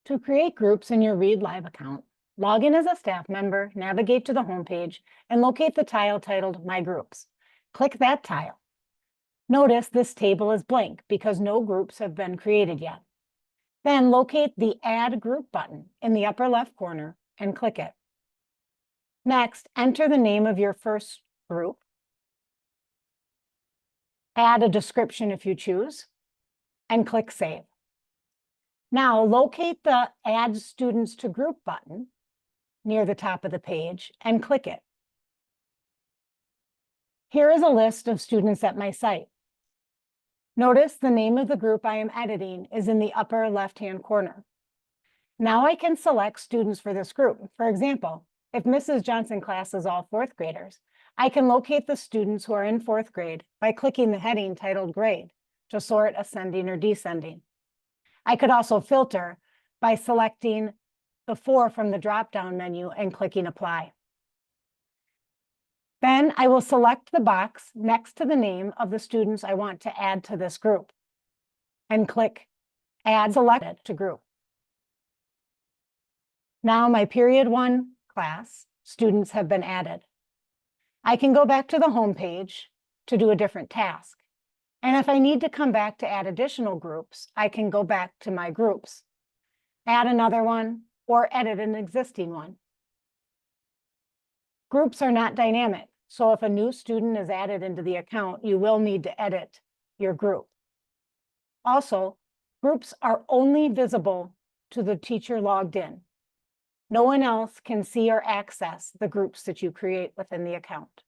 To create groups in your Read Live account, log in as a staff member, navigate to the homepage, and locate the tile titled My Groups. Click that tile. Notice this table is blank because no groups have been created yet. Then locate the Add Group button in the upper left corner and click it. Next, enter the name of your first group. Add a description if you choose, and click Save. Now locate the Add Students to Group button near the top of the page and click it. Here is a list of students at my site. Notice the name of the group I am editing is in the upper left-hand corner. Now I can select students for this group. For example, if Mrs. Johnson class is all fourth graders, I can locate the students who are in fourth grade by clicking the heading titled Grade to sort ascending or descending. I could also filter by selecting the 4 from the drop-down menu and clicking Apply. Then I will select the box next to the name of the students I want to add to this group and click Add Selected to Group. Now my Period 1 class students have been added. I can go back to the home page to do a different task. And if I need to come back to add additional groups, I can go back to my groups, add another one, or edit an existing one. Groups are not dynamic, so if a new student is added into the account, you will need to edit your group. Also, groups are only visible to the teacher logged in. No one else can see or access the groups that you create within the account.